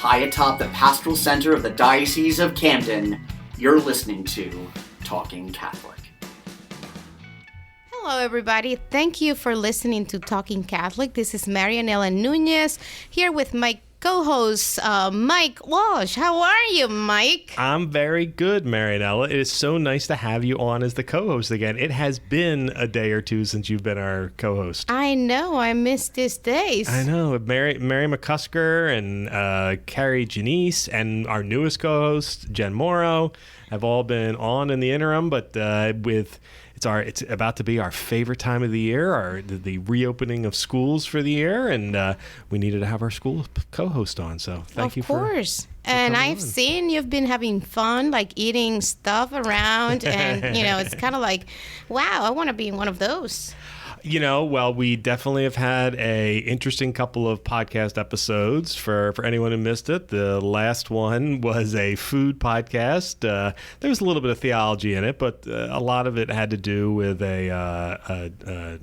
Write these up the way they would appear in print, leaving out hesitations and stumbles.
high atop the pastoral center of the Diocese of Camden, you're listening to Talking Catholic. Hello, everybody. Thank you for listening to Talking Catholic. This is Marianela Nunez here with my co-host, Mike Walsh. How are you, Mike? I'm very good, Marianela. It is so nice to have you on as the co-host again. It has been a day or two since you've been our co-host. I know. I miss these days. I know. Mary McCusker and Carrie Janice and our newest co-host, Jen Morrow, have all been on in the interim, but it's about to be our favorite time of the year, the reopening of schools for the year, and we needed to have our school co-host on. So thank you for. Of course. And I've seen you've been having fun, like eating stuff around, and it's kind of like, wow, I want to be in one of those. Well, we definitely have had a interesting couple of podcast episodes for anyone who missed it. The last one was a food podcast. There was a little bit of theology in it, but a lot of it had to do with a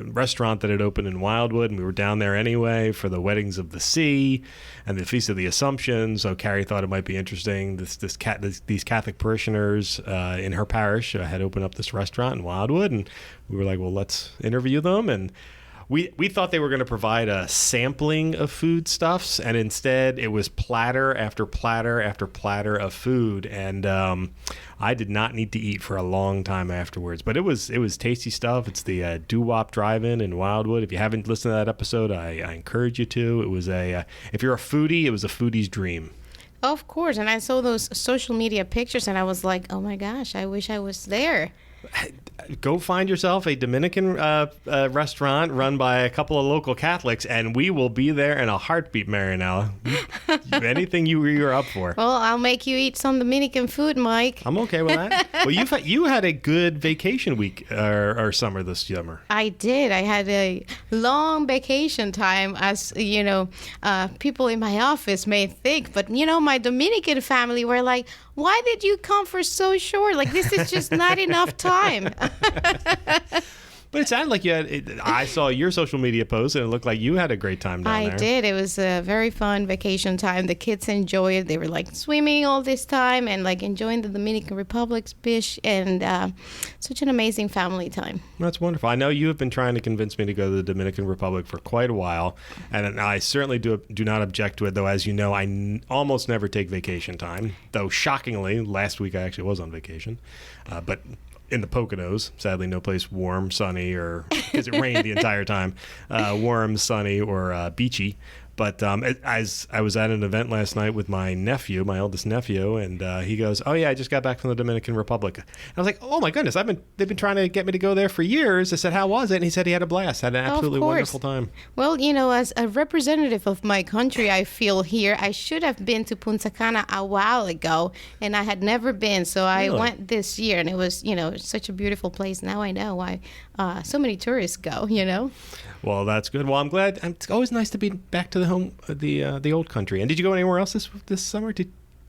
restaurant that had opened in Wildwood, and we were down there anyway for the Weddings of the Sea and the Feast of the Assumption. So Carrie thought it might be interesting. These Catholic parishioners in her parish had opened up this restaurant in Wildwood, and we were like, well, let's interview them. And we thought they were going to provide a sampling of foodstuffs, and instead it was platter after platter after platter of food. And I did not need to eat for a long time afterwards, but it was tasty stuff. It's the Doo-Wop Drive-In in Wildwood. If you haven't listened to that episode, I encourage you to. It was if you're a foodie, it was a foodie's dream. Of course, and I saw those social media pictures, and I was like, oh my gosh, I wish I was there. Go find yourself a Dominican restaurant run by a couple of local Catholics, and we will be there in a heartbeat, Marianela. Anything you're up for. Well, I'll make you eat some Dominican food, Mike. I'm okay with that. Well, you had a good vacation week or summer this summer. I did. I had a long vacation time, as people in my office may think. But my Dominican family were like, "Why did you come for so short? Like, this is just not enough time." But it sounded like I saw your social media post, and it looked like you had a great time down there. I did. It was a very fun vacation time. The kids enjoyed it. They were like swimming all this time and like enjoying the Dominican Republic's beach, and such an amazing family time. That's wonderful. I know you have been trying to convince me to go to the Dominican Republic for quite a while, and I certainly do not object to it, though, as you know, I almost never take vacation time, though shockingly, last week I actually was on vacation, but in the Poconos, sadly, no place warm, sunny, or because it rained the entire time, warm, sunny, or beachy. But as I was at an event last night with my nephew, my oldest nephew, and he goes, "Oh yeah, I just got back from the Dominican Republic." And I was like, "Oh my goodness, they've been trying to get me to go there for years." I said, "How was it?" And he said he had a blast, had an absolutely wonderful time. Well, as a representative of my country, I feel here, I should have been to Punta Cana a while ago, and I had never been, so I went this year, and it was, such a beautiful place. Now I know why so many tourists go. Well, that's good. Well, I'm glad. It's always nice to be back to the old country. And did you go anywhere else this summer?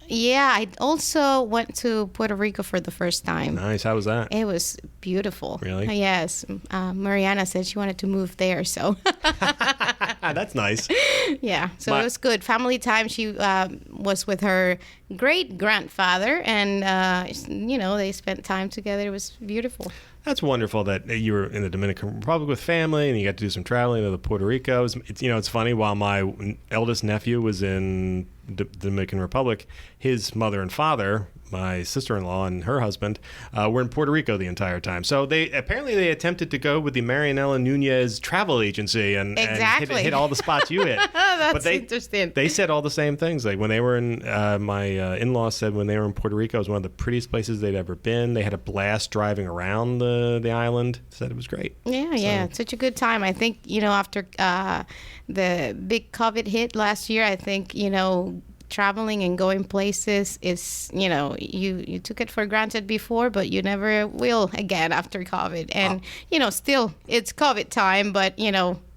Yeah, I also went to Puerto Rico for the first time. Nice. How was that? It was beautiful. Really? Yes. Mariana said she wanted to move there, so. That's nice. Yeah, so it was good. Family time. She was with her great-grandfather, and, they spent time together. It was beautiful. That's wonderful that you were in the Dominican Republic with family and you got to do some traveling to the Puerto Rico. It's funny, while my eldest nephew was in the Dominican Republic, his mother and father, my sister-in-law and her husband, were in Puerto Rico the entire time. So they attempted to go with the Marianela Nunez travel agency and hit all the spots you hit. That's interesting. They said all the same things. Like when they were in, my in-laws said when they were in Puerto Rico, it was one of the prettiest places they'd ever been. They had a blast driving around the island. Said it was great. Yeah, it's such a good time. I think, after the big COVID hit last year, I think, traveling and going places is, you took it for granted before, but you never will again after COVID. And, still it's COVID time, but,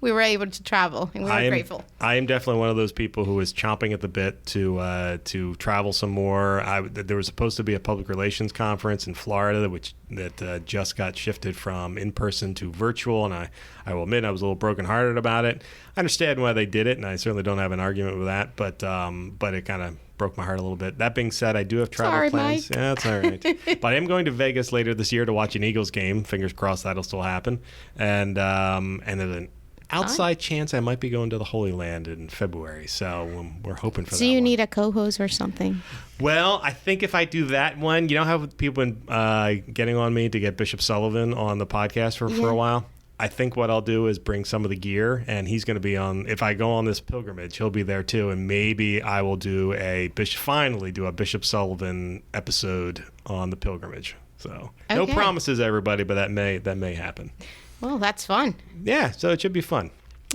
we were able to travel, and we were grateful. I am definitely one of those people who is chomping at the bit to travel some more. There was supposed to be a public relations conference in Florida, that just got shifted from in-person to virtual, and I will admit I was a little brokenhearted about it. I understand why they did it, and I certainly don't have an argument with that, but it kind of broke my heart a little bit. That being said, I do have travel plans. Mike. Yeah, that's all right. But I am going to Vegas later this year to watch an Eagles game. Fingers crossed that'll still happen. And there's an outside chance I might be going to the Holy Land in February. So we're hoping for that. So you need a co-host or something? Well, I think if I do that one, you know how people been getting on me to get Bishop Sullivan on the podcast for a while? I think what I'll do is bring some of the gear, and he's going to be on. If I go on this pilgrimage, he'll be there too, and maybe I will finally do a Bishop Sullivan episode on the pilgrimage. So no promises, everybody, but that may happen. Well, that's fun. Yeah, so it should be fun.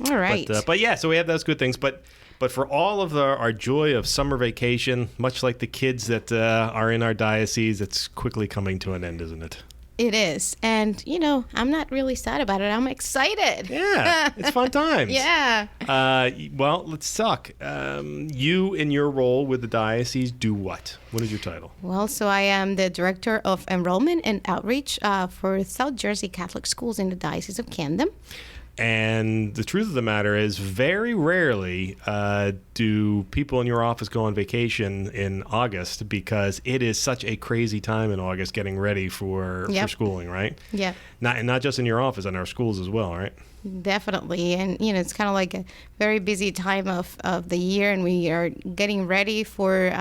All right. But yeah, so we have those good things, but for all of our joy of summer vacation, much like the kids that are in our diocese, it's quickly coming to an end, isn't it? It is. And, I'm not really sad about it. I'm excited. Yeah, it's fun times. Yeah. Well, let's talk. You, in your role with the diocese, do what? What is your title? Well, so I am the Director of Enrollment and Outreach for South Jersey Catholic Schools in the Diocese of Camden. And the truth of the matter is, very rarely do people in your office go on vacation in August, because it is such a crazy time in August getting ready for schooling, right? Yeah. Not just in your office, in our schools as well, right? Definitely. And, it's kind of like a very busy time of the year, and we are getting ready for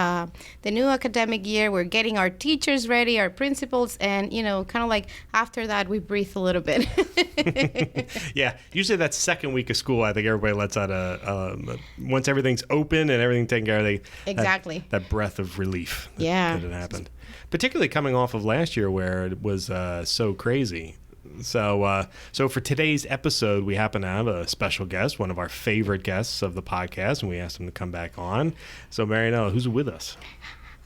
the new academic year. We're getting our teachers ready, our principals, and, kind of like after that, we breathe a little bit. Yeah. Usually that second week of school, I think everybody lets out once everything's open and everything taken care of, exactly. That breath of relief that it happened. Particularly coming off of last year where it was so crazy. So for today's episode, we happen to have a special guest, one of our favorite guests of the podcast, and we asked him to come back on. So, Marianela, who's with us?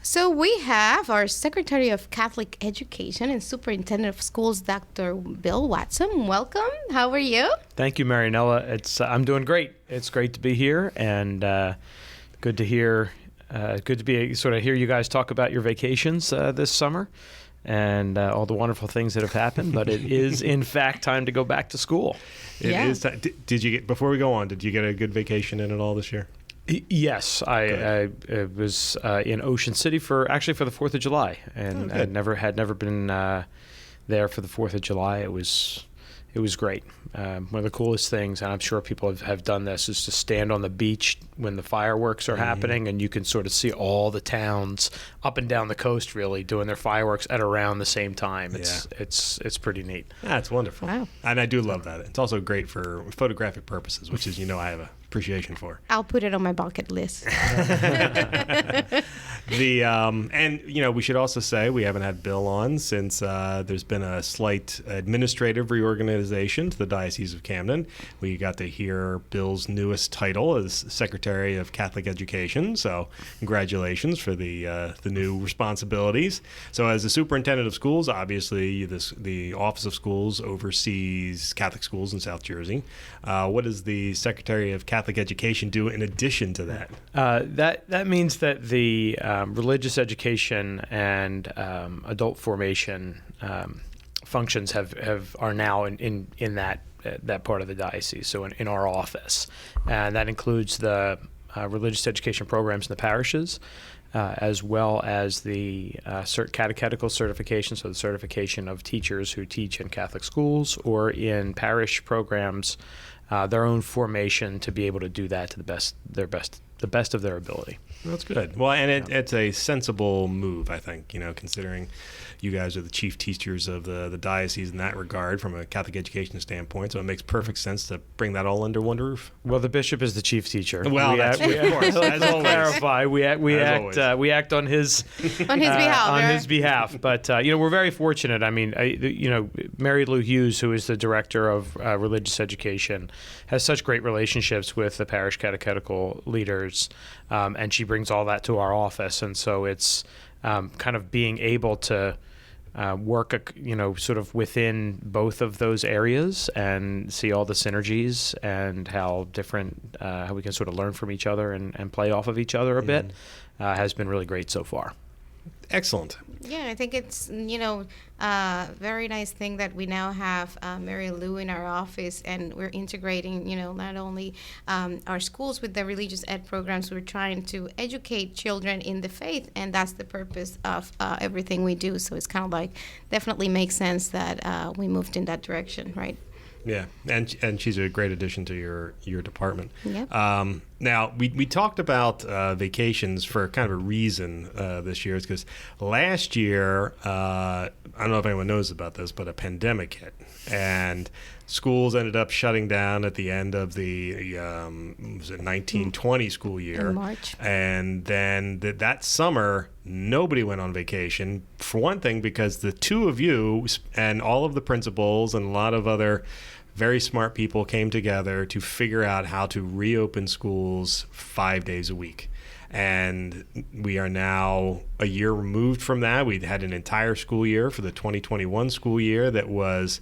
So we have our Secretary of Catholic Education and Superintendent of Schools, Dr. Bill Watson. Welcome. How are you? Thank you, Marianela. I'm doing great. It's great to be here, and good to hear. Good to be sort of hear you guys talk about your vacations this summer and all the wonderful things that have happened. But it is, in fact, time to go back to school. It is. Did you before we go on? Did you get a good vacation in at all this year? Yes, I was in Ocean City for the 4th of July, and had never been there for the 4th of July. It was great. One of the coolest things, and I'm sure people have done this, is to stand on the beach when the fireworks are happening, and you can sort of see all the towns up and down the coast really doing their fireworks at around the same time. It's pretty neat. That's wonderful. Wow. And I do love that. It's also great for photographic purposes, which is, I have a appreciation for. I'll put it on my bucket list. We should also say we haven't had Bill on since there's been a slight administrative reorganization to the Diocese of Camden. We got to hear Bill's newest title as Secretary of Catholic Education. So congratulations for the new responsibilities. So as the Superintendent of Schools, obviously the Office of Schools oversees Catholic schools in South Jersey. What does the Secretary of Catholic Education do in addition to that? That means that the religious education and adult formation functions are now in that part of the diocese. So in our office, and that includes the religious education programs in the parishes, as well as the catechetical certification, so the certification of teachers who teach in Catholic schools or in parish programs, their own formation to be able to do that to the best of their ability. That's good. Well, and it's a sensible move, I think, considering you guys are the chief teachers of the diocese in that regard from a Catholic education standpoint. So it makes perfect sense to bring that all under one roof. Well, the bishop is the chief teacher. Well, of course. As always. Clarify. We act on his behalf. On his behalf. But we're very fortunate. I mean, Mary Lou Hughes, who is the director of religious education, has such great relationships with the parish catechetical leaders, and she brings all that to our office. And so it's kind of being able to work, sort of within both of those areas and see all the synergies and how different, how we can sort of learn from each other and play off of each other a bit, has been really great so far. Excellent. Yeah, I think it's, very nice thing that we now have Mary Lou in our office, and we're integrating, not only our schools with the religious ed programs, we're trying to educate children in the faith, and that's the purpose of everything we do. So it's kind of like definitely makes sense that we moved in that direction, right? Yeah, and she's a great addition to your department. Yep. Now, we talked about vacations for kind of a reason this year. It's because last year, I don't know if anyone knows about this, but a pandemic hit. And schools ended up shutting down at the end of the 1920 school year. In March. And then that summer, nobody went on vacation. For one thing, because the two of you and all of the principals and a lot of other very smart people came together to figure out how to reopen schools 5 days a week. And we are now a year removed from that. We had an entire school year for the 2021 school year that was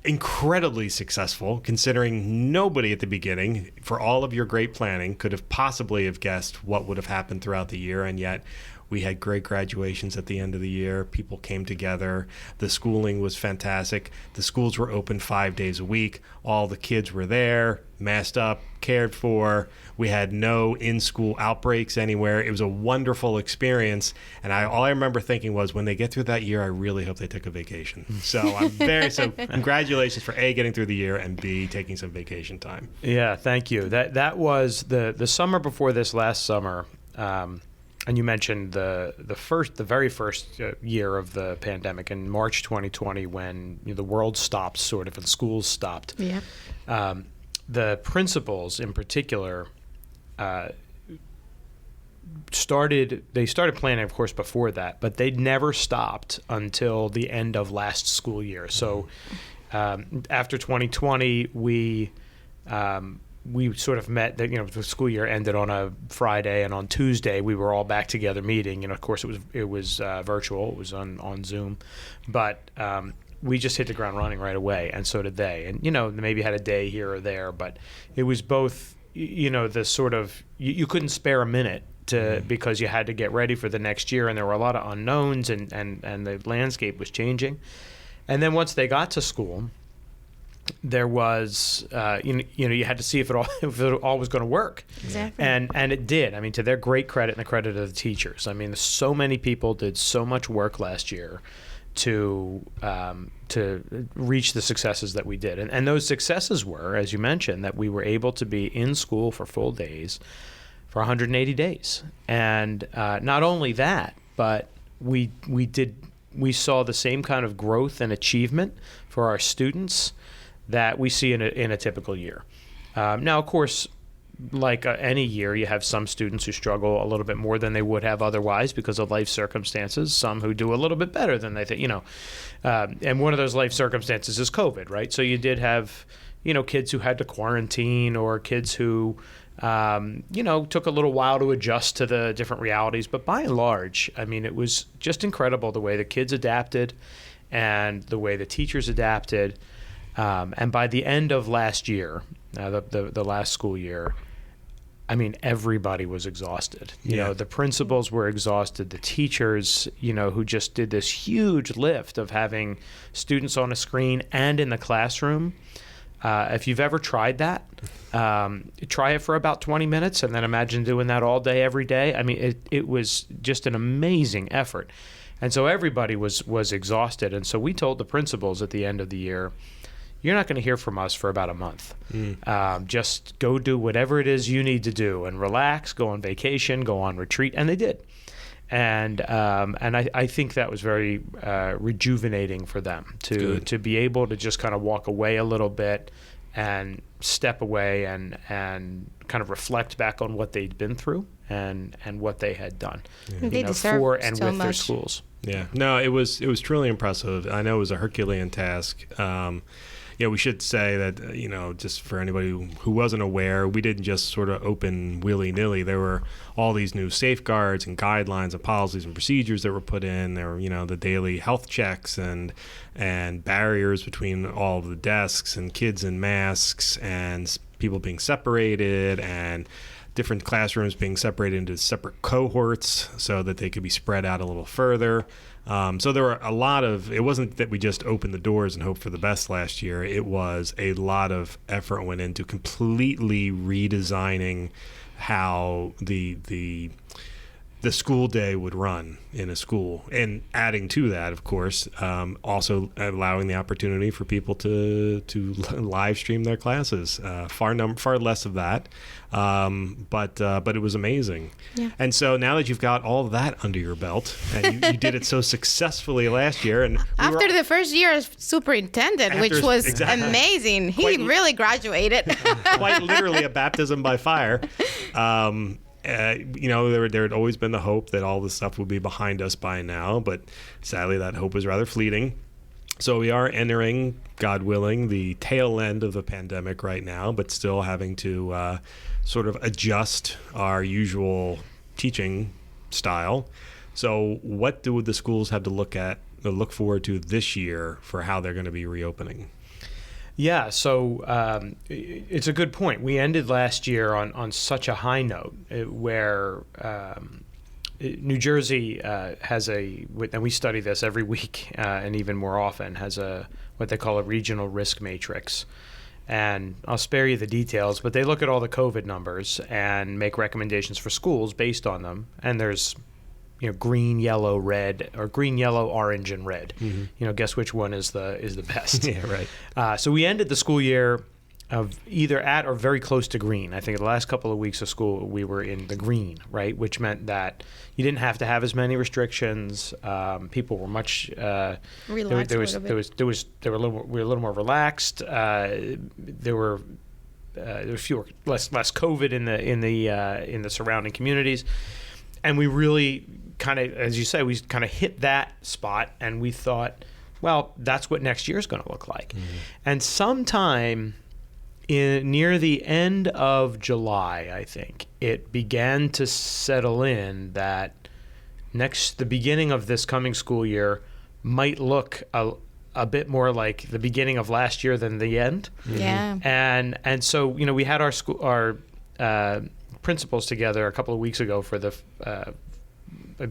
incredibly successful, considering nobody at the beginning, for all of your great planning, could have possibly have guessed what would have happened throughout the year. And yet we had great graduations at the end of the year. People came together. The schooling was fantastic. The schools were open 5 days a week. All the kids were there, masked up, cared for. We had no in-school outbreaks anywhere. It was a wonderful experience. And all I remember thinking was, when they get through that year, I really hope they took a vacation. So so congratulations for A, getting through the year, and B, taking some vacation time. Yeah, thank you. That was the summer before this last summer. And you mentioned the very first year of the pandemic in March 2020, when the world stopped, sort of, and schools stopped. Yeah. The principals, in particular, started planning, of course, before that, but they never stopped until the end of last school year. So after 2020, we sort of met, the school year ended on a Friday, and on Tuesday we were all back together meeting. Of course it was virtual, it was on Zoom, but we just hit the ground running right away, and so did they. And maybe had a day here or there, but it was both, the sort of, you couldn't spare a minute because you had to get ready for the next year, and there were a lot of unknowns, and the landscape was changing. And then once they got to school, there was, you had to see if it all was going to work. Exactly. And it did. I mean, to their great credit and the credit of the teachers. I mean, so many people did so much work last year to reach the successes that we did. And those successes were, as you mentioned, that we were able to be in school for full days for 180 days. And not only that, but we saw the same kind of growth and achievement for our students that we see in a typical year. Now, of course, like any year, you have some students who struggle a little bit more than they would have otherwise because of life circumstances, some who do a little bit better than they think, and one of those life circumstances is COVID, right? So you did have, kids who had to quarantine, or kids who, took a little while to adjust to the different realities. But by and large, I mean, it was just incredible the way the kids adapted and the way the teachers adapted. And by the end of last year, the last school year, I mean, everybody was exhausted. The principals were exhausted. The teachers, who just did this huge lift of having students on a screen and in the classroom. If you've ever tried that, try it for about 20 minutes and then imagine doing that all day, every day. I mean, it was just an amazing effort. And so everybody was exhausted. And so we told the principals at the end of the year, you're not going to hear from us for about a month. Just go do whatever it is you need to do and relax, go on vacation, go on retreat. And they did. And I think that was very rejuvenating for them to be able to just kind of walk away a little bit and step away and kind of reflect back on what they'd been through and what they had done They deserve for and so with their much. schools. Yeah, no, it was truly impressive. I know it was a Herculean task. we should say that, just for anybody who wasn't aware, we didn't just sort of open willy-nilly. There were all these new safeguards and guidelines and policies and procedures that were put in. There were, the daily health checks and barriers between all of the desks and kids in masks and people being separated and different classrooms being separated into separate cohorts so that they could be spread out a little further. So there were a lot of, it wasn't that we just opened the doors and hoped for the best last year. It was a lot of effort went into completely redesigning how the school day would run in a school, and adding to that, of course, also allowing the opportunity for people to live stream their classes. Far less of that, but it was amazing. Yeah. And so now that you've got all of that under your belt, and you did it so successfully last year, and after the first year as superintendent, which was amazing, he really graduated. Quite literally a baptism by fire. There had always been the hope that all this stuff would be behind us by now, but sadly that hope was rather fleeting. So we are entering, God willing, the tail end of the pandemic right now, but still having to sort of adjust our usual teaching style. So what do the schools have to look forward to this year for how they're going to be reopening? Yeah, so it's a good point. We ended last year on such a high note where New Jersey has and we study this every week and even more often, has what they call a regional risk matrix. And I'll spare you the details, but they look at all the COVID numbers and make recommendations for schools based on them. And there's green, yellow, red, or green, yellow, orange, and red. Mm-hmm. Guess which one is the best. Yeah, right. So we ended the school year of either at or very close to green. I think the last couple of weeks of school we were in the green, right, which meant that you didn't have to have as many restrictions. People were much relaxed. We were a little more relaxed. There were less COVID in the surrounding communities. And we really kind of, as you say, we kind of hit that spot, and we thought, well, that's what next year is going to look like. Mm-hmm. And sometime near the end of July, I think, it began to settle in that the beginning of this coming school year might look a bit more like the beginning of last year than the end. Mm-hmm. Yeah. And so, we had our principals together a couple of weeks ago for the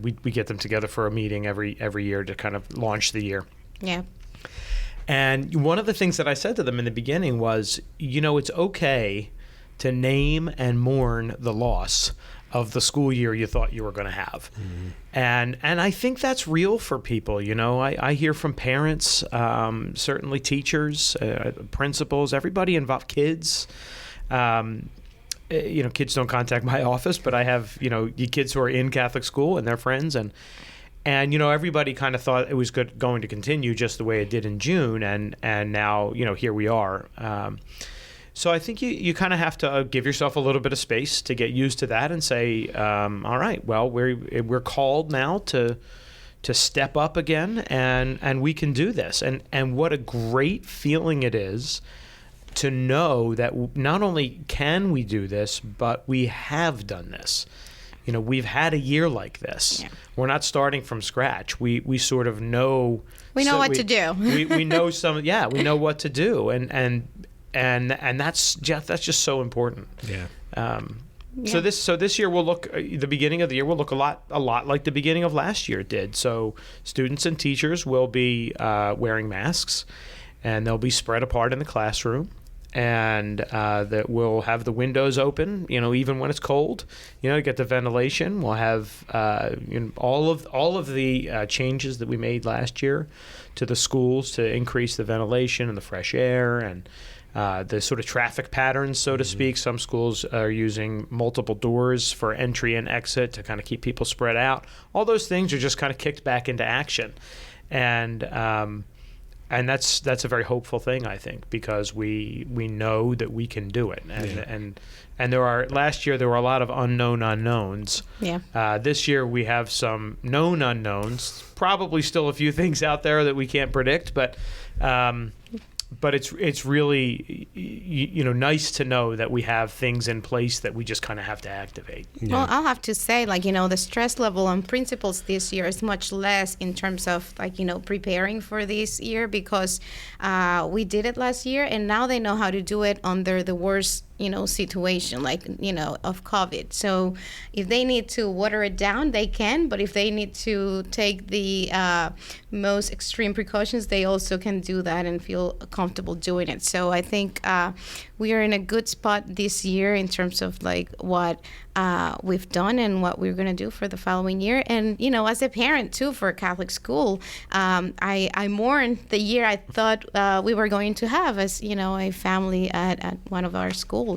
we get them together for a meeting every year to kind of launch the year. Yeah. And one of the things that I said to them in the beginning was, it's okay to name and mourn the loss of the school year you thought you were going to have. Mm-hmm. And I think that's real for people. I hear from parents, certainly teachers, principals, everybody involved, kids. Kids don't contact my office, but I have, kids who are in Catholic school and their friends. And everybody kind of thought it was going to continue just the way it did in June. And now, here we are. So I think you kind of have to give yourself a little bit of space to get used to that and say, all right, well, we're called now to step up again, and we can do this. And what a great feeling it is to know that not only can we do this, but we have done this. We've had a year like this. Yeah. We're not starting from scratch. We sort of know. We know what to do. we know we know what to do, and that's just so important. Yeah. So this year will look, the beginning of the year will look a lot like the beginning of last year did. So students and teachers will be wearing masks, and they'll be spread apart in the classroom. And that we'll have the windows open, even when it's cold, to get the ventilation. We'll have all of the changes that we made last year to the schools to increase the ventilation and the fresh air and the sort of traffic patterns, so to speak. Some schools are using multiple doors for entry and exit to kind of keep people spread out. All those things are just kind of kicked back into action. And that's a very hopeful thing, I think, because we know that we can do it. And last year there were a lot of unknown unknowns. Yeah. This year we have some known unknowns. Probably still a few things out there that we can't predict, but it's really nice to know that we have things in place that we just kind of have to activate. Yeah. Well, I'll have to say, the stress level on principals this year is much less in terms of, preparing for this year, because we did it last year, and now they know how to do it under the worst situation, of COVID. So if they need to water it down, they can, but if they need to take the most extreme precautions, they also can do that and feel comfortable doing it. So I think we are in a good spot this year in terms of what we've done and what we're going to do for the following year. And, as a parent too for a Catholic school, I mourn the year I thought we were going to have as, a family at one of our schools.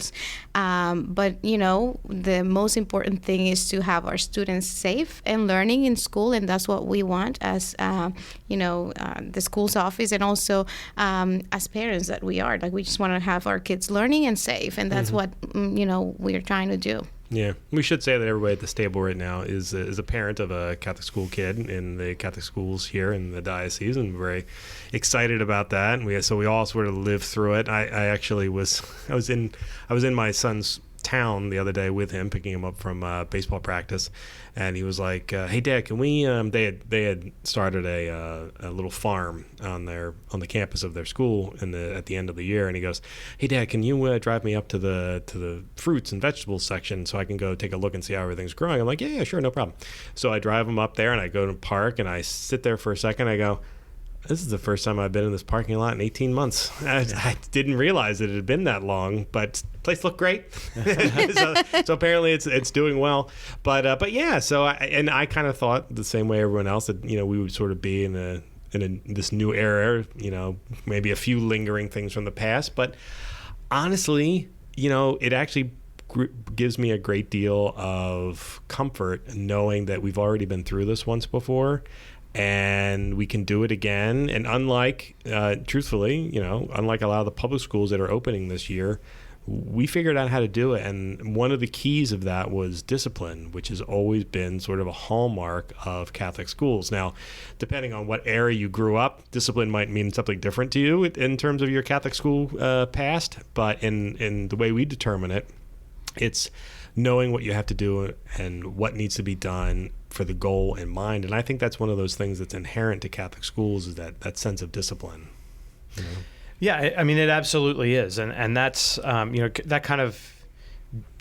But, the most important thing is to have our students safe and learning in school. And that's what we want as, the school's office, and also as parents that we are. We just want to have our kids learning and safe. And that's what, we're trying to do. Yeah, we should say that everybody at this table right now is a parent of a Catholic school kid in the Catholic schools here in the diocese, and very excited about that. And we all sort of lived through it. I actually I was in my son's town the other day with him, picking him up from baseball practice, and he was like, "Hey, Dad, can we?" They had started a little farm on the campus of their school at the end of the year, and he goes, "Hey, Dad, can you drive me up to the fruits and vegetables section so I can go take a look and see how everything's growing?" I'm like, "Yeah, sure, no problem." So I drive him up there, and I go to the park, and I sit there for a second. I go, "This is the first time I've been in this parking lot in 18 months. I didn't realize it had been that long, but the place looked great." so apparently it's doing well. But yeah, so I kind of thought the same way everyone else, that we would sort of be in this new era, maybe a few lingering things from the past. But honestly, it actually gives me a great deal of comfort knowing that we've already been through this once before, and we can do it again. And unlike, truthfully, unlike a lot of the public schools that are opening this year, we figured out how to do it. And one of the keys of that was discipline, which has always been sort of a hallmark of Catholic schools. Now, depending on what era you grew up, discipline might mean something different to you in terms of your Catholic school past. But in the way we determine it, it's knowing what you have to do and what needs to be done for the goal in mind. And I think that's one of those things that's inherent to Catholic schools, is that sense of discipline. Yeah, I mean, it absolutely is. And that's, that kind of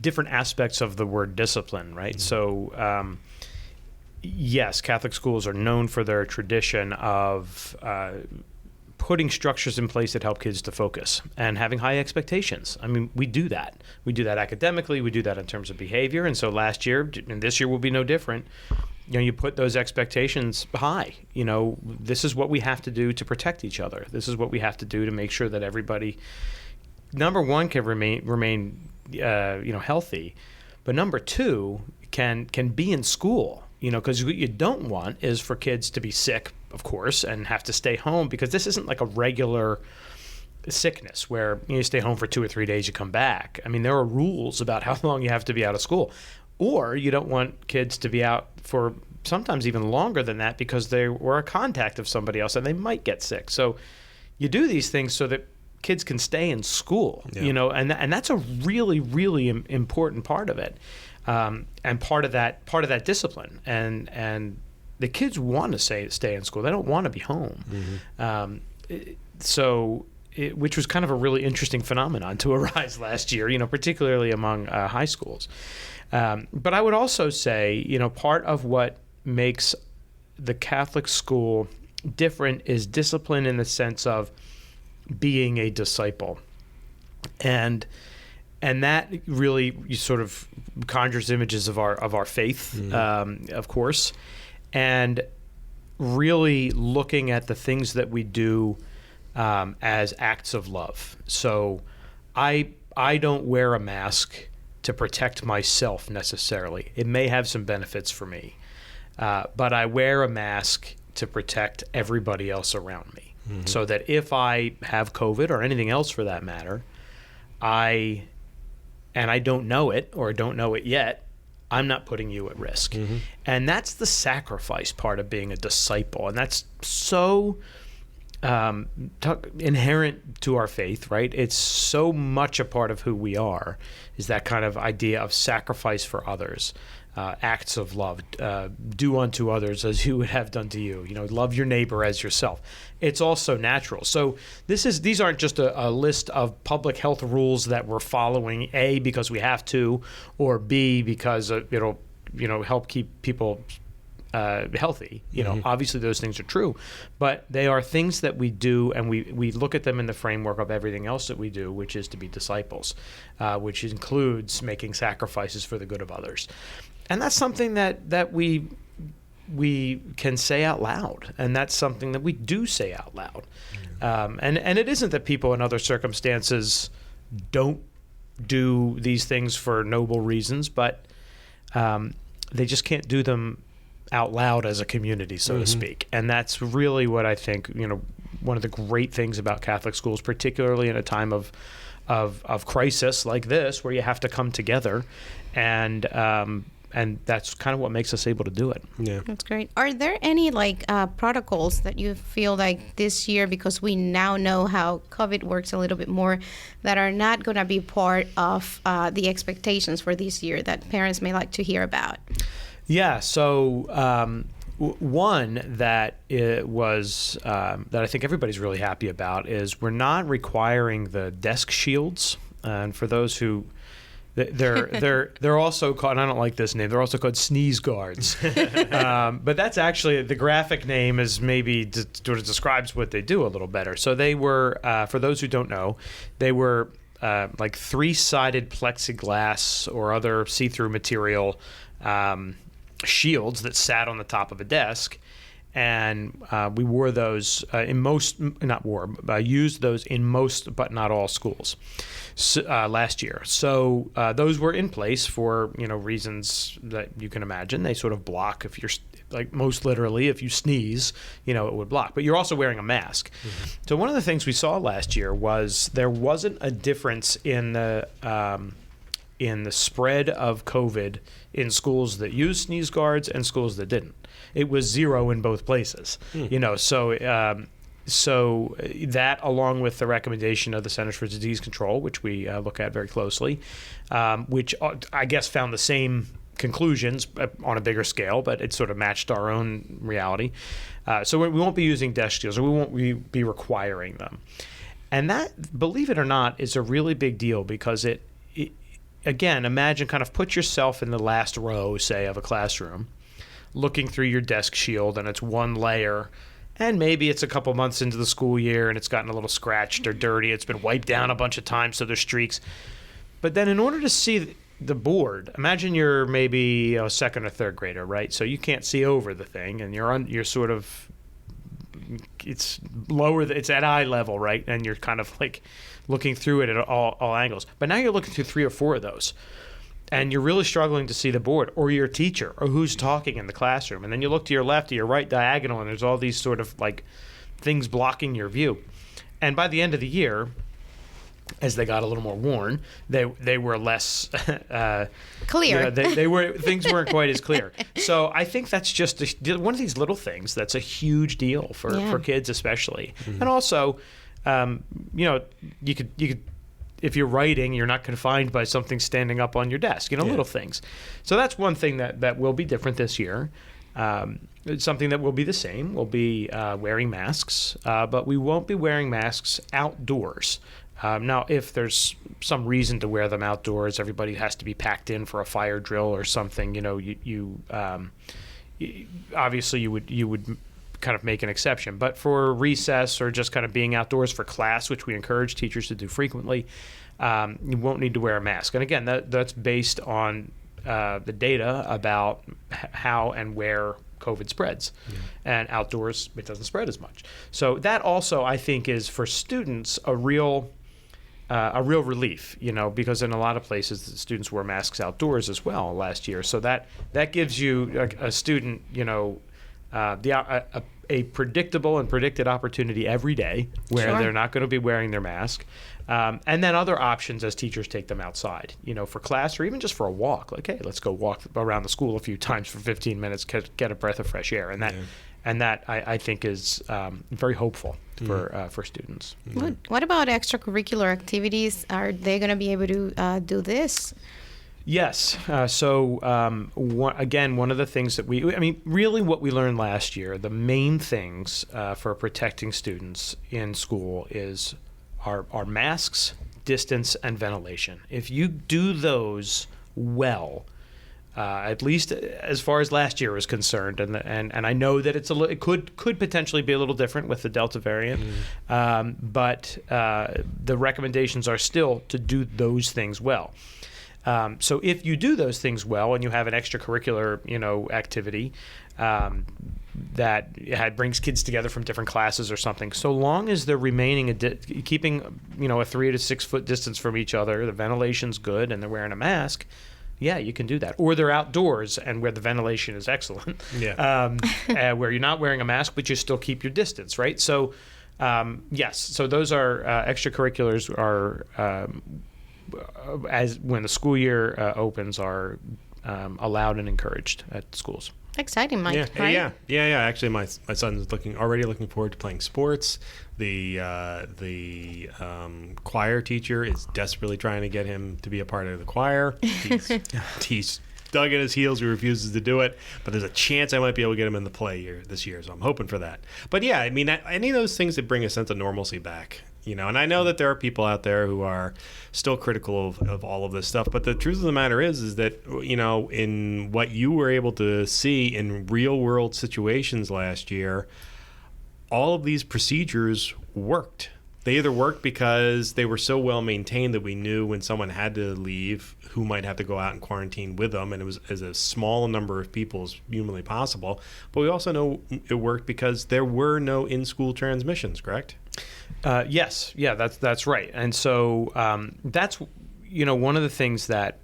different aspects of the word discipline, right? So, yes, Catholic schools are known for their tradition of putting structures in place that help kids to focus and having high expectations. I mean, we do that. We do that academically. We do that in terms of behavior. And so last year, and this year will be no different, you put those expectations high. This is what we have to do to protect each other. This is what we have to do to make sure that everybody, number one, can remain healthy, but number two, can be in school. Because what you don't want is for kids to be sick, of course, and have to stay home, because this isn't like a regular sickness where you stay home for 2 or 3 days, you come back. I mean, there are rules about how long you have to be out of school. Or you don't want kids to be out for sometimes even longer than that because they were a contact of somebody else and they might get sick. So you do these things so that kids can stay in school, and that's a really, really important part of it. And part of that discipline, and the kids want to stay in school. They don't want to be home. Mm-hmm. Which was kind of a really interesting phenomenon to arise last year, particularly among high schools. But I would also say, part of what makes the Catholic school different is discipline in the sense of being a disciple, and that really sort of conjures images of our faith, of course, and really looking at the things that we do as acts of love. So I don't wear a mask to protect myself necessarily. It may have some benefits for me, but I wear a mask to protect everybody else around me. Mm-hmm. So that if I have COVID or anything else for that matter, I don't know it or don't know it yet, I'm not putting you at risk. Mm-hmm. And that's the sacrifice part of being a disciple. And that's so inherent to our faith, right? It's so much a part of who we are, is that kind of idea of sacrifice for others, acts of love, do unto others as you would have done to you. Love your neighbor as yourself. It's also natural. So these aren't just a list of public health rules that we're following, A, because we have to, or B, because it'll help keep people healthy. Obviously those things are true, but they are things that we do, and we look at them in the framework of everything else that we do, which is to be disciples, which includes making sacrifices for the good of others. And that's something that we can say out loud, and that's something that we do say out loud. And it isn't that people in other circumstances don't do these things for noble reasons, but they just can't do them out loud as a community, so to speak. And that's really what I think, one of the great things about Catholic schools, particularly in a time of crisis like this, where you have to come together, and that's kind of what makes us able to do it. Yeah, that's great. Are there any protocols that you feel like this year, because we now know how COVID works a little bit more, that are not going to be part of the expectations for this year that parents may like to hear about? Yeah, so one that was that I think everybody's really happy about is we're not requiring the desk shields. And for those who they're also called, and I don't like this name, they're also called sneeze guards. But that's actually, the graphic name is maybe sort of describes what they do a little better. So they were, for those who don't know, they were like 3-sided plexiglass or other see-through material shields that sat on the top of a desk, and we wore those used those in most but not all schools last year. So those were in place for reasons that you can imagine. They sort of block, if you're most literally, if you sneeze, it would block. But you're also wearing a mask. So one of the things we saw last year was there wasn't a difference in the spread of COVID in schools that used sneeze guards and schools that didn't. It was 0 in both places. So that, along with the recommendation of the Centers for Disease Control, which we look at very closely, which I guess found the same conclusions on a bigger scale, but it sort of matched our own reality. So we won't be using desk shields, or we won't be requiring them. And that, believe it or not, is a really big deal, because it again, imagine, kind of put yourself in the last row, say, of a classroom, looking through your desk shield, and it's one layer, and maybe it's a couple months into the school year and it's gotten a little scratched or dirty. It's been wiped down a bunch of times, so there's streaks. But then in order to see the board, imagine you're maybe a second or third grader, right? So you can't see over the thing, and you're sort of, it's lower, it's at eye level, right? And you're kind of like looking through it at all angles. But now you're looking through 3 or 4 of those, and you're really struggling to see the board or your teacher or who's talking in the classroom. And then you look to your left, to your right diagonal, and there's all these sort of like things blocking your view. And by the end of the year, as they got a little more worn, they were less clear. They were, things weren't quite as clear. So I think that's just one of these little things that's a huge deal for kids especially. And also, you could if you're writing, you're not confined by something standing up on your desk, little things. So that's one thing that will be different this year. Something that will be the same will be wearing masks, but we won't be wearing masks outdoors. Now, if there's some reason to wear them outdoors, everybody has to be packed in for a fire drill or something. Obviously you would kind of make an exception. But for recess or just kind of being outdoors for class, which we encourage teachers to do frequently, you won't need to wear a mask. And again, that's based on the data about how and where COVID spreads. And outdoors, it doesn't spread as much. So that also, I think, is for students a real relief, because in a lot of places the students wore masks outdoors as well last year. So that gives you a student, a predictable and predicted opportunity every day where they're not going to be wearing their mask. And then other options as teachers take them outside, for class or even just for a walk. Like, hey, let's go walk around the school a few times for 15 minutes, get a breath of fresh air. And And that I think is very hopeful for students. What about extracurricular activities? Are they going to be able to do this? Yes. One of the things that really what we learned last year, the main things for protecting students in school are masks, distance, and ventilation. If you do those well, at least as far as last year was concerned, and I know that it could potentially be a little different with the Delta variant, but the recommendations are still to do those things well. So if you do those things well and you have an extracurricular, activity that brings kids together from different classes or something, so long as they're remaining keeping a 3 to 6 foot distance from each other, the ventilation's good, and they're wearing a mask. Yeah, you can do that. Or they're outdoors and where the ventilation is excellent. Yeah. Where you're not wearing a mask, but you still keep your distance, right? So, yes. So those are extracurriculars are as when the school year opens are allowed and encouraged at schools. Exciting, Mike. Yeah, right? yeah. Actually, my son's already looking forward to playing sports. The choir teacher is desperately trying to get him to be a part of the choir. He's dug in his heels. He refuses to do it. But there's a chance I might be able to get him in the play this year. So I'm hoping for that. But yeah, I mean, any of those things that bring a sense of normalcy back. And I know that there are people out there who are still critical of all of this stuff, but the truth of the matter is that, in what you were able to see in real world situations last year, all of these procedures worked. They either worked because they were so well maintained that we knew when someone had to leave who might have to go out and quarantine with them, and it was as a small a number of people as humanly possible. But we also know it worked because there were no in-school transmissions, correct? Yes, yeah, that's right. And so that's one of the things that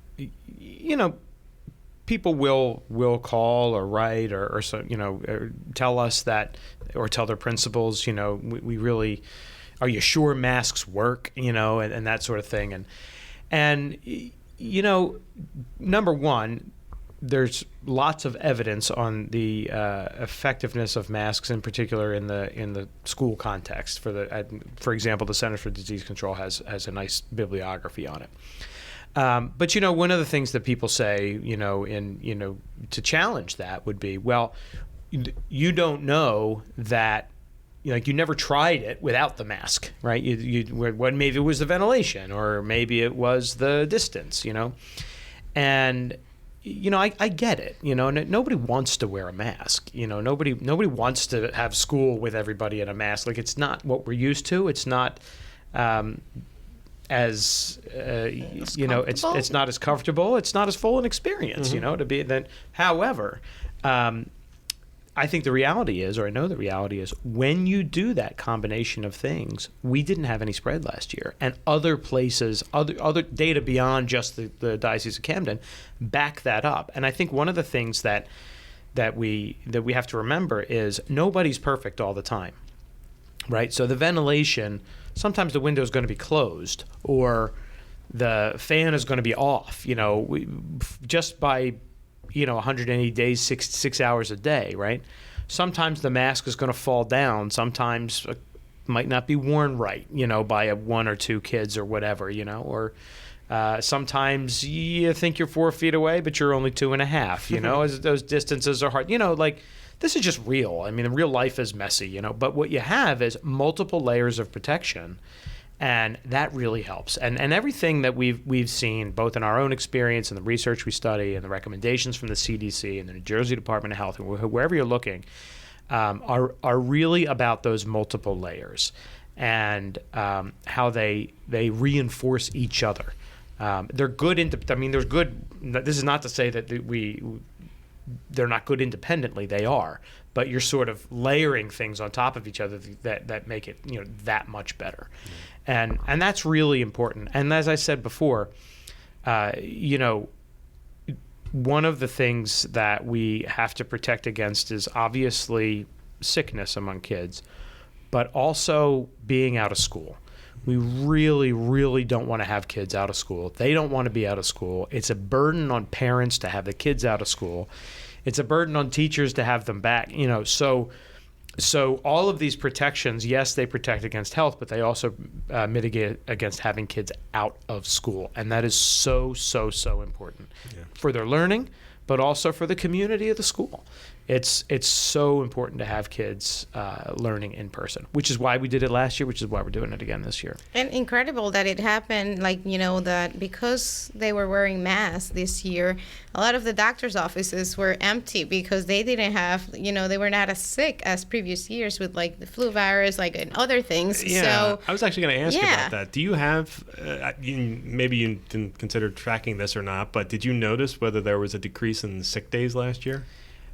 people will call or write or so or tell us that, or tell their principals, we really, are you sure masks work, and that sort of thing, and number one, there's lots of evidence on the effectiveness of masks, in particular in the school context. For example, the Centers for Disease Control has a nice bibliography on it. But one of the things that people say, to challenge that would be, well, you don't know that. You never tried it without the mask, right? Maybe it was the ventilation, or maybe it was the distance, and. I get it. Nobody wants to wear a mask. Nobody wants to have school with everybody in a mask. Like, it's not what we're used to. It's not as it's not as comfortable. It's not as full an experience. To be then. However, I think the reality is, or I know the reality is, when you do that combination of things, we didn't have any spread last year, and other places, other data beyond just the Diocese of Camden, back that up. And I think one of the things that we have to remember is nobody's perfect all the time, right? So the ventilation, sometimes the window is going to be closed, or the fan is going to be off. Just by 180 days, 6 hours a day, right? Sometimes the mask is going to fall down. Sometimes it might not be worn right, by one or two kids or whatever, or sometimes you think you're 4 feet away, but you're only 2.5, as those distances are hard. This is just real. I mean, real life is messy, but what you have is multiple layers of protection. And that really helps. And everything that we've seen, both in our own experience and the research we study and the recommendations from the CDC and the New Jersey Department of Health, and wherever you're looking, are really about those multiple layers and how they reinforce each other. They're good. There's good. This is not to say that they're not good independently. They are. But you're sort of layering things on top of each other that make it that much better. And that's really important. And as I said before, one of the things that we have to protect against is obviously sickness among kids, but also being out of school. We really, really don't want to have kids out of school. They don't want to be out of school. It's a burden on parents to have the kids out of school. It's a burden on teachers to have them back. So So all of these protections, yes, they protect against health, but they also mitigate against having kids out of school. And that is so important for their learning, but also for the community of the school. It's so important to have kids learning in person, which is why we did it last year, which is why we're doing it again this year. And incredible that it happened, that because they were wearing masks this year, a lot of the doctor's offices were empty because they didn't have, they were not as sick as previous years with the flu virus, and other things. Yeah, so, I was actually going to ask you about that. Do you have, maybe you didn't consider tracking this or not, but did you notice whether there was a decrease in sick days last year?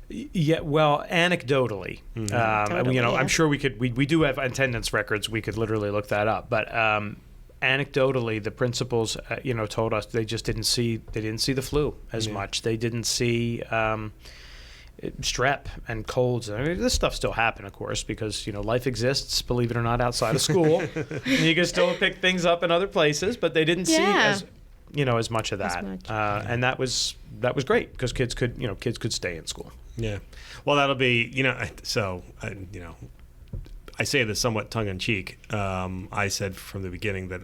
Yeah, well, anecdotally, Totally, I'm sure we do have attendance records. We could literally look that up. But anecdotally, the principals, told us they just didn't see the flu as much. They didn't see strep and colds. I mean, this stuff still happened, of course, because life exists, believe it or not, outside of school. You can still pick things up in other places, but they didn't see as much of that. And that was great because kids could stay in school. Yeah. Well, that'll be, I say this somewhat tongue-in-cheek. I said from the beginning that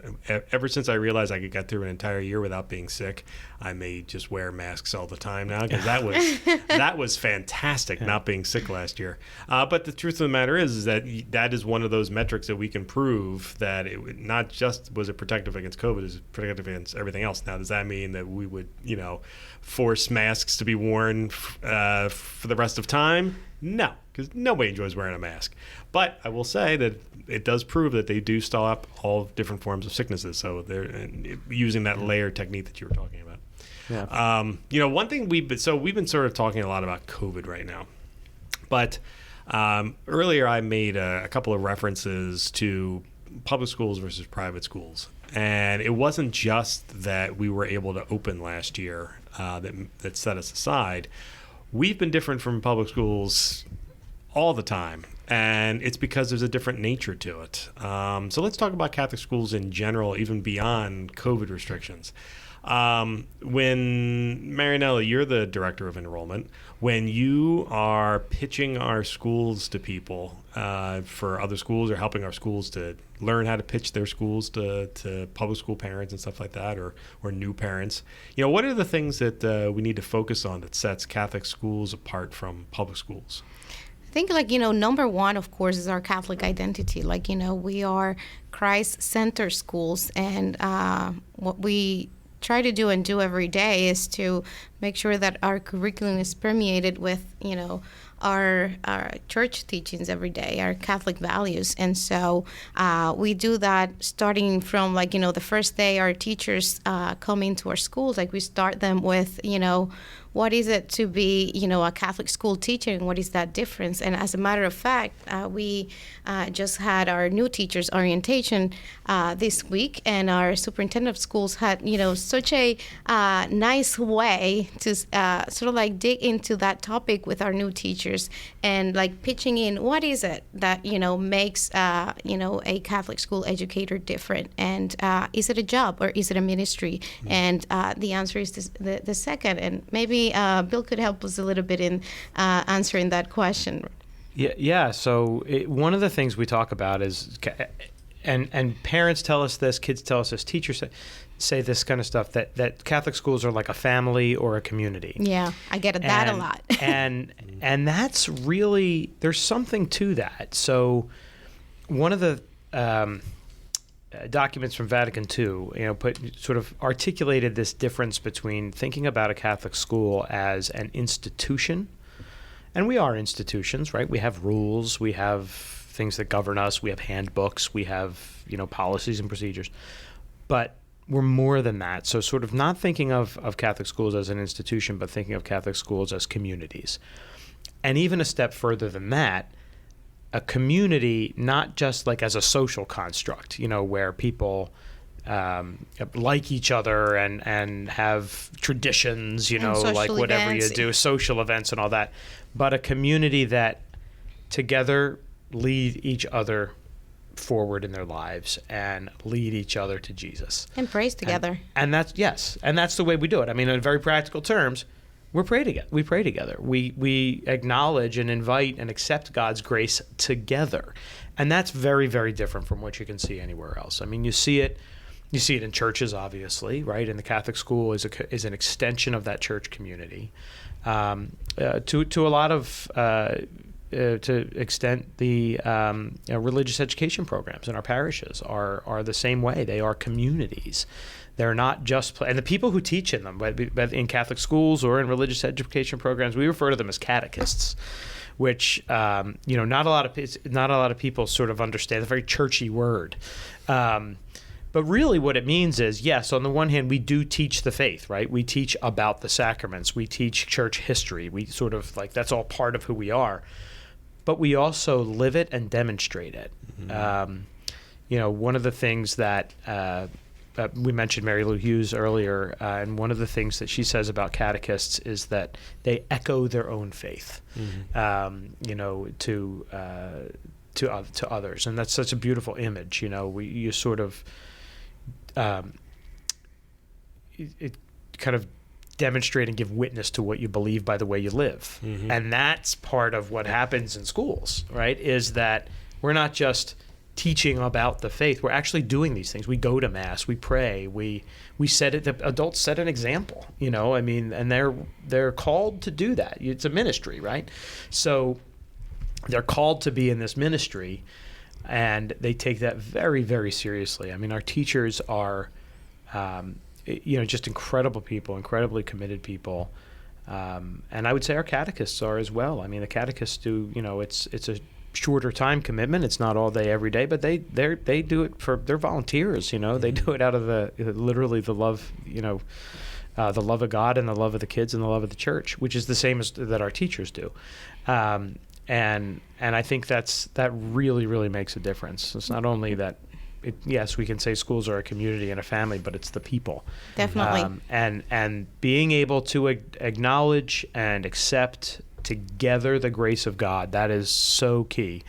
ever since I realized I could get through an entire year without being sick, I may just wear masks all the time now because that was fantastic, not being sick last year. But the truth of the matter is that is one of those metrics that we can prove that it not just was it protective against COVID, it was protective against everything else. Now, does that mean that we would, force masks to be worn for the rest of time? No, because nobody enjoys wearing a mask. But I will say that it does prove that they do stop all different forms of sicknesses. So they're using that layer technique that you were talking about. Yeah. One thing we've been sort of talking a lot about COVID right now. But earlier I made a couple of references to public schools versus private schools. And it wasn't just that we were able to open last year that set us aside. We've been different from public schools all the time, and it's because there's a different nature to it. So let's talk about Catholic schools in general, even beyond COVID restrictions. When Marianela, you're the director of enrollment, when you are pitching our schools to people for other schools or helping our schools to learn how to pitch their schools to public school parents and stuff like that, or new parents, what are the things that we need to focus on that sets Catholic schools apart from public schools? I think, number one, of course, is our Catholic identity. We are Christ-centered schools, and what we try to do and do every day is to make sure that our curriculum is permeated with, our church teachings every day, our Catholic values. And so we do that starting from, the first day our teachers come into our schools. We start them with, what is it to be, a Catholic school teacher, and what is that difference? And as a matter of fact, we just had our new teachers orientation this week, and our superintendent of schools had, such a nice way to sort of dig into that topic with our new teachers and pitching in what is it that, makes, a Catholic school educator different, and is it a job or is it a ministry? Mm-hmm. And the answer is the second, and maybe Bill could help us a little bit in answering that question. Yeah. So one of the things we talk about is, and parents tell us this, kids tell us this, teachers say this kind of stuff, that Catholic schools are like a family or a community. Yeah, I get that a lot. and that's really, there's something to that. So one of the documents from Vatican II, sort of articulated this difference between thinking about a Catholic school as an institution, and we are institutions, right? We have rules, we have things that govern us, we have handbooks, we have, policies and procedures, but we're more than that. So sort of not thinking of Catholic schools as an institution, but thinking of Catholic schools as communities. And even a step further than that, a community, not just as a social construct, where people like each other and have traditions, whatever events. You do, social events and all that, but a community that together lead each other forward in their lives and lead each other to Jesus. And praise together. And that's the way we do it. I mean, in very practical terms, we pray together. We acknowledge and invite and accept God's grace together. And that's very, very different from what you can see anywhere else. I mean, you see it in churches, obviously, right? And the Catholic school is an extension of that church community. To a lot of to extent, the religious education programs in our parishes are the same way. They are communities. They're not just, and the people who teach in them, whether in Catholic schools or in religious education programs, we refer to them as catechists, which not a lot of people sort of understand. It's a very churchy word. But really what it means is, yes, on the one hand, we do teach the faith, right? We teach about the sacraments. We teach church history. We sort of that's all part of who we are. But we also live it and demonstrate it. Mm-hmm. One of the things that we mentioned Mary Lou Hughes earlier, and one of the things that she says about catechists is that they echo their own faith, mm-hmm. To others. And that's such a beautiful image. You sort of... it kind of demonstrate and give witness to what you believe by the way you live. Mm-hmm. And that's part of what happens in schools, right? Is that we're not just teaching about the faith. We're actually doing these things. We go to Mass, we pray, we set it, the adults set an example, and they're called to do that. It's a ministry, right? So they're called to be in this ministry, and they take that very, very seriously. I mean, our teachers are, just incredible people, incredibly committed people. And I would say our catechists are as well. I mean, the catechists do, it's a shorter time commitment. It's not all day, every day, but they do it they're volunteers, mm-hmm. They do it out of literally the love, the love of God and the love of the kids and the love of the church, which is the same as that our teachers do. And I think that really, really makes a difference. It's not only that, yes, we can say schools are a community and a family, but it's the people. Definitely. And being able to acknowledge and accept together the grace of God, that is so key.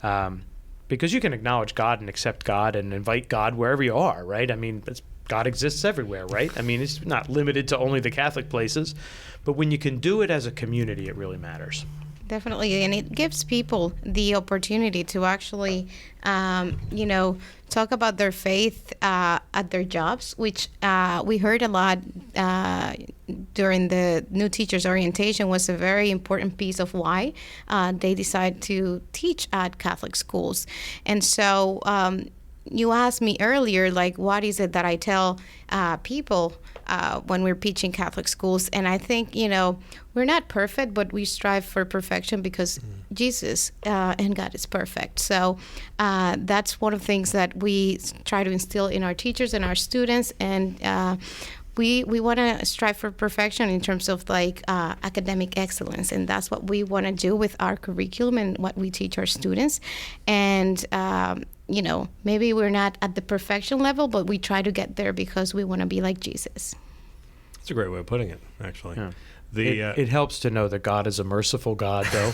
Because you can acknowledge God and accept God and invite God wherever you are, right? I mean, God exists everywhere, right? I mean, it's not limited to only the Catholic places, but when you can do it as a community, it really matters. Definitely, and it gives people the opportunity to actually, talk about their faith at their jobs, which we heard a lot during the new teachers orientation was a very important piece of why they decide to teach at Catholic schools. And so you asked me earlier, what is it that I tell people when we're teaching Catholic schools? And I think, we're not perfect, but we strive for perfection because Jesus and God is perfect. So that's one of the things that we try to instill in our teachers and our students. And we want to strive for perfection in terms of academic excellence. And that's what we want to do with our curriculum and what we teach our students. And maybe we're not at the perfection level, but we try to get there because we want to be like Jesus. That's a great way of putting it, actually. Yeah. It helps to know that God is a merciful God, though,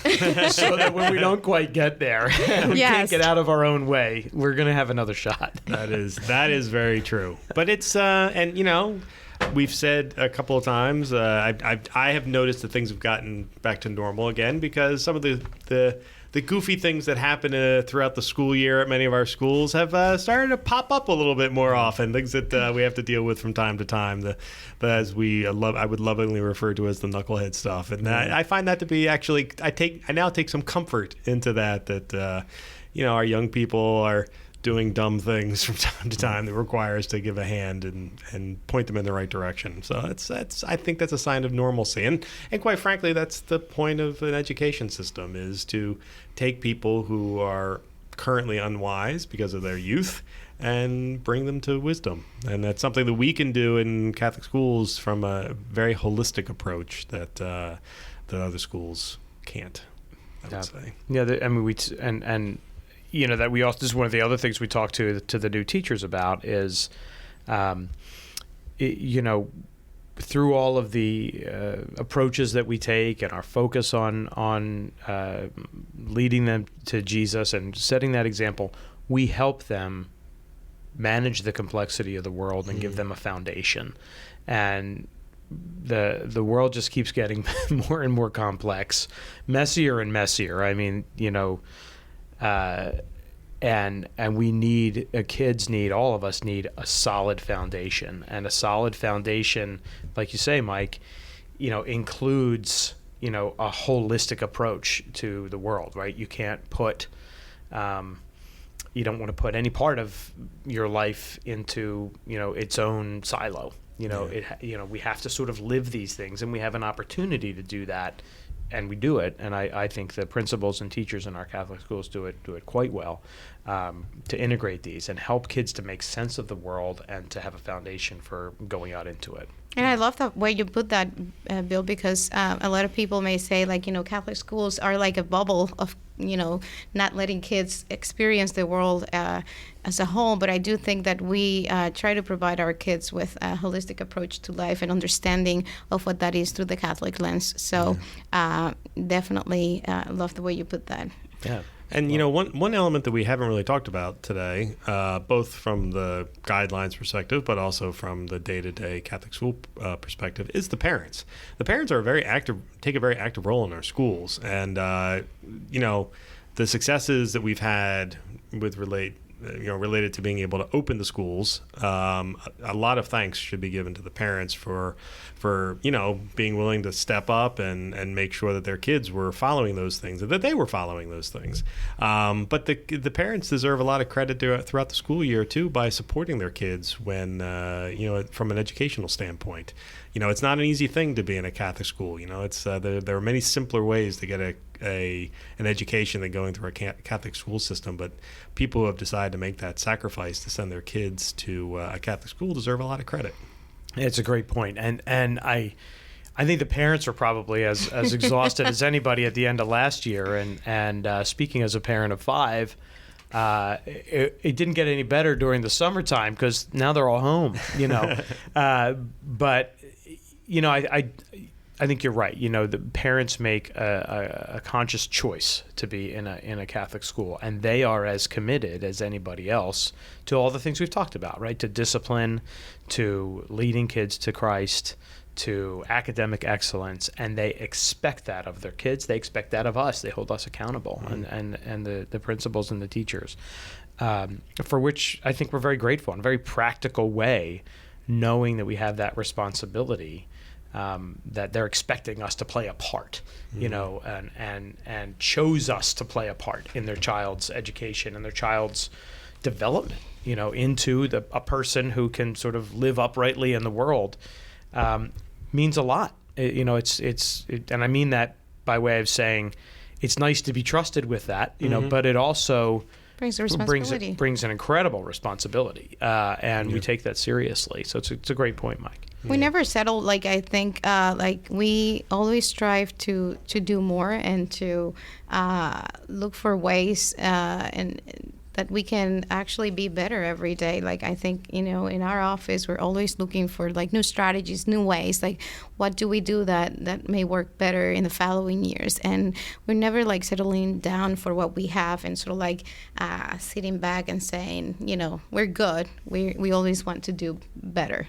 so that when we don't quite get there, and we can't get out of our own way, we're going to have another shot. That is very true. But it's we've said a couple of times. I have noticed that things have gotten back to normal again because some of the goofy things that happen throughout the school year at many of our schools have started to pop up a little bit more often. Things that we have to deal with from time to time. I would lovingly refer to as the knucklehead stuff, and I find that to be actually I now take some comfort into that our young people are doing dumb things from time to time that require us to give a hand and point them in the right direction. So I think that's a sign of normalcy. And quite frankly, that's the point of an education system, is to take people who are currently unwise because of their youth and bring them to wisdom. And that's something that we can do in Catholic schools from a very holistic approach that other schools can't, I would say. Yeah, that we also, this is one of the other things we talk to the new teachers about is, through all of the approaches that we take and our focus on leading them to Jesus and setting that example, we help them manage the complexity of the world and give them a foundation. And the world just keeps getting more and more complex, messier and messier. I mean, and we need, all of us need a solid foundation, and a solid foundation, like you say, Mike, includes, a holistic approach to the world, right? You can't put, you don't want to put any part of your life into, its own silo. We have to sort of live these things, and we have an opportunity to do that, and we do it. And I think the principals and teachers in our Catholic schools do it quite well, to integrate these and help kids to make sense of the world and to have a foundation for going out into it. And I love the way you put that, Bill, because a lot of people may say, Catholic schools are like a bubble of, not letting kids experience the world as a whole. But I do think that we try to provide our kids with a holistic approach to life and understanding of what that is through the Catholic lens. So definitely love the way you put that. Yeah. And, one element that we haven't really talked about today, both from the guidelines perspective, but also from the day-to-day Catholic school perspective, is the parents. The parents are take a very active role in our schools. And, the successes that we've had related to being able to open the schools, a lot of thanks should be given to the parents for being willing to step up and make sure that their kids were following those things, and that they were following those things. But the parents deserve a lot of credit throughout the school year too, by supporting their kids when from an educational standpoint. It's not an easy thing to be in a Catholic school. It's there are many simpler ways to get an education than going through a Catholic school system, but people who have decided to make that sacrifice to send their kids to a Catholic school deserve a lot of credit. It's a great point, and I think the parents are probably as exhausted as anybody at the end of last year. And speaking as a parent of 5, it didn't get any better during the summertime because now they're all home. But I think you're right. The parents make a conscious choice to be in a Catholic school, and they are as committed as anybody else to all the things we've talked about, right? To discipline, to leading kids to Christ, to academic excellence, and they expect that of their kids. They expect that of us. They hold us accountable, and the principals and the teachers, for which I think we're very grateful in a very practical way, knowing that we have that responsibility. That they're expecting us to play a part, and chose us to play a part in their child's education and their child's development, into a person who can sort of live uprightly in the world, means a lot. And I mean that by way of saying it's nice to be trusted with that, but it also brings a responsibility. Brings an incredible responsibility, and we take that seriously. So it's a great point, Mike. We never settle. I think we always strive to do more and to look for ways and that we can actually be better every day. I think, in our office, we're always looking for new strategies, new ways. What do we do that may work better in the following years? And we're never settling down for what we have and sort of sitting back and saying, we're good. We always want to do better.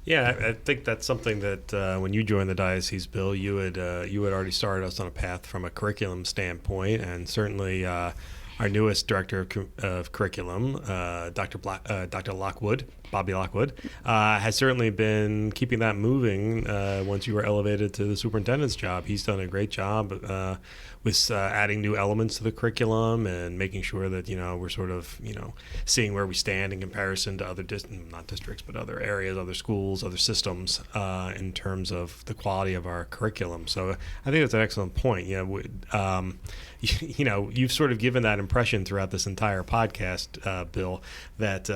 Yeah, I think that's something that when you joined the diocese, Bill, you had already started us on a path from a curriculum standpoint, and certainly our newest director of curriculum, Dr. Lockwood, Bobby Lockwood, has certainly been keeping that moving once you were elevated to the superintendent's job. He's done a great job with adding new elements to the curriculum and making sure that, we're sort of, seeing where we stand in comparison to other not districts, but other areas, other schools, other systems in terms of the quality of our curriculum. So I think that's an excellent point. You've sort of given that impression throughout this entire podcast, Bill, that,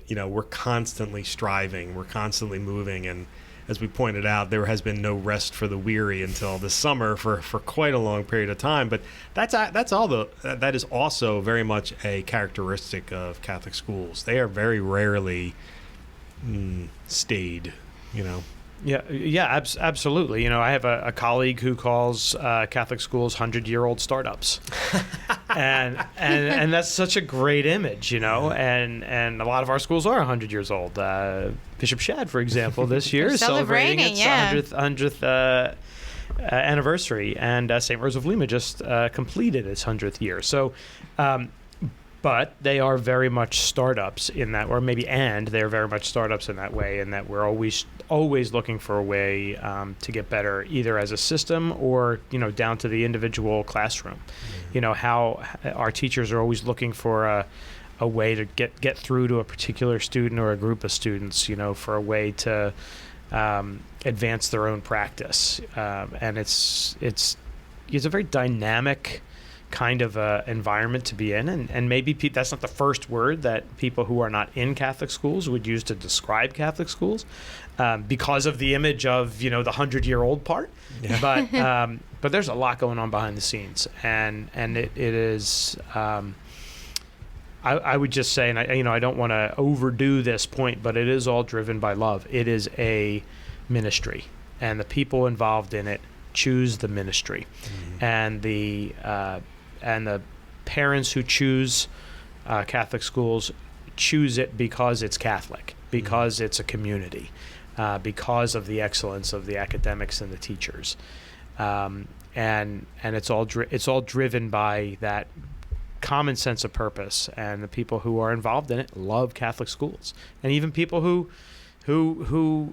we're constantly striving, we're constantly moving, and as we pointed out, there has been no rest for the weary until this summer for quite a long period of time. But that is also very much a characteristic of Catholic schools. They are very rarely stayed, Yeah, absolutely. I have a colleague who calls Catholic schools 100-year-old startups, and that's such a great image, and a lot of our schools are 100 years old. Bishop Shad, for example, this year They're is celebrating its yeah. 100th anniversary, and St. Rose of Lima just completed its 100th year. So, but they are very much startups in that, or maybe they're very much startups in that way, in that we're always looking for a way to get better, either as a system or down to the individual classroom. How our teachers are always looking for a way to get through to a particular student or a group of students, for a way to advance their own practice. And it's a very dynamic kind of environment to be in, and maybe that's not the first word that people who are not in Catholic schools would use to describe Catholic schools, because of the image of the 100-year-old part. Yeah. But there's a lot going on behind the scenes, and it is. I would just say, and I don't want to overdo this point, but it is all driven by love. It is a ministry, and the people involved in it choose the ministry, and the parents who choose Catholic schools choose it because it's Catholic, because it's a community, because of the excellence of the academics and the teachers, and it's all driven by that common sense of purpose. And the people who are involved in it love Catholic schools, and even people who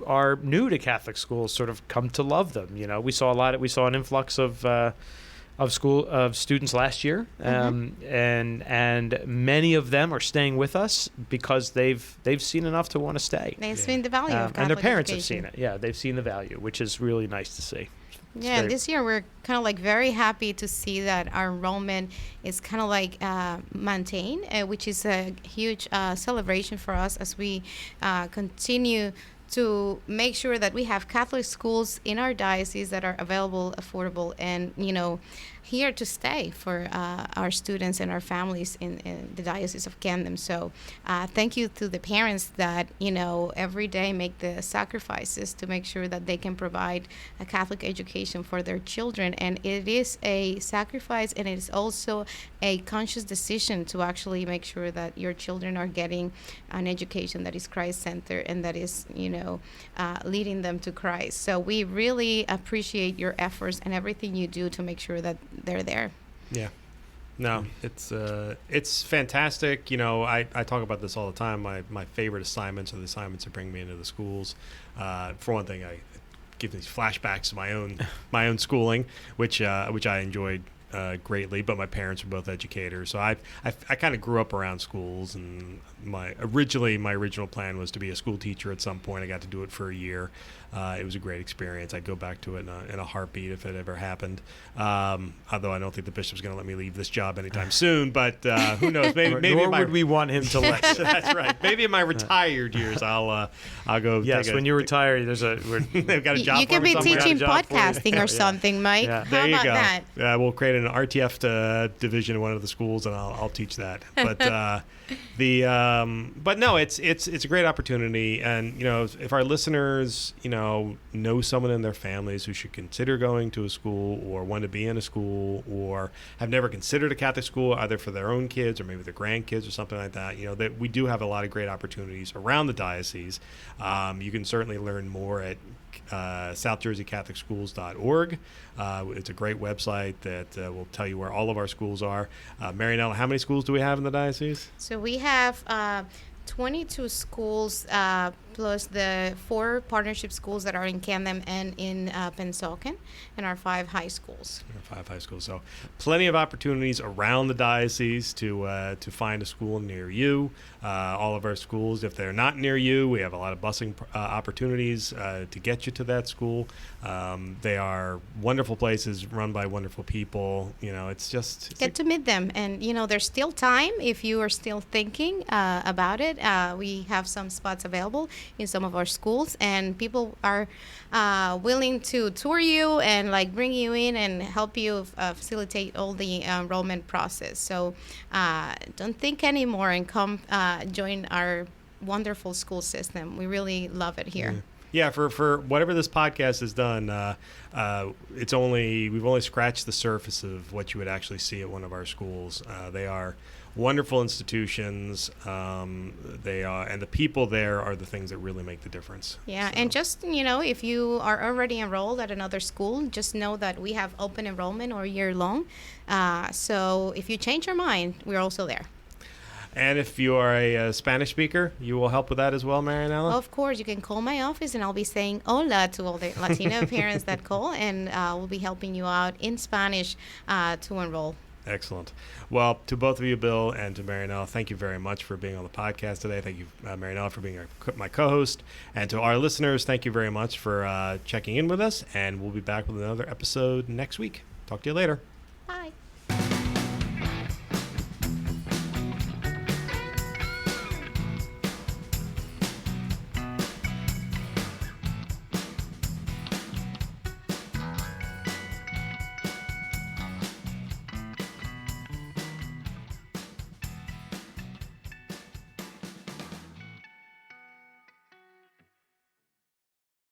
are new to Catholic schools sort of come to love them. We saw an influx of students last year, and many of them are staying with us because they've seen enough to want to stay. They've seen the value of Catholic and their parents education. have seen it. Yeah, they've seen the value, which is really nice to see. Yeah, and this year we're kind of very happy to see that our enrollment is kind of maintained, which is a huge celebration for us as we continue to make sure that we have Catholic schools in our diocese that are available, affordable, and here to stay for our students and our families in the Diocese of Camden. So thank you to the parents that every day make the sacrifices to make sure that they can provide a Catholic education for their children. And it is a sacrifice, and it is also a conscious decision to actually make sure that your children are getting an education that is Christ-centered and that is leading them to Christ. So we really appreciate your efforts and everything you do to make sure that they're there. Yeah. No, it's fantastic. I talk about this all the time. My favorite assignments are the assignments that bring me into the schools. For one thing, I give these flashbacks to my own schooling, which I enjoyed greatly. But my parents were both educators, so I kind of grew up around schools. And my original plan was to be a school teacher at some point. I got to do it for a year. It was a great experience. I'd go back to it in a heartbeat if it ever happened. Although I don't think the bishop's going to let me leave this job anytime soon. But who knows? Maybe Nor would we want him to let you. That's right. Maybe in my retired years, I'll go. Yes, when you retire, they've got a job. You could be teaching podcasting or something, Mike. Yeah. How There you about go. that? We'll create an RTF division in one of the schools, and I'll teach that. But but no, it's a great opportunity, and if our listeners know someone in their families who should consider going to a school or want to be in a school or have never considered a Catholic school, either for their own kids or maybe their grandkids or something like that, that we do have a lot of great opportunities around the diocese. You can certainly learn more at southjerseycatholicschools.org. It's a great website that will tell you where all of our schools are. Marianela, how many schools do we have in the diocese? So we have 22 schools plus the 4 partnership schools that are in Camden and in Pennsauken, and our 5 high schools. So plenty of opportunities around the diocese to find a school near you. All of our schools, if they're not near you, we have a lot of busing opportunities to get you to that school. They are wonderful places run by wonderful people. It's get to meet them, and there's still time if you are still thinking about it. We have some spots available in some of our schools, and people are willing to tour you and bring you in and help you facilitate all the enrollment process. So don't think anymore and come join our wonderful school system. We really love it here. Yeah, for whatever this podcast has done, we've only scratched the surface of what you would actually see at one of our schools. They are wonderful institutions. They are, and the people there are the things that really make the difference. Yeah, So. and just, if you are already enrolled at another school, just know that we have open enrollment all year long. So if you change your mind, we're also there. And if you are a Spanish speaker, you will help with that as well, Marianela? Of course, you can call my office, and I'll be saying hola to all the Latino parents that call, and we'll be helping you out in Spanish to enroll. Excellent. Well, to both of you, Bill, and to Marianela, thank you very much for being on the podcast today. Thank you, Marianela, for being my co-host. And to our listeners, thank you very much for checking in with us. And we'll be back with another episode next week. Talk to you later.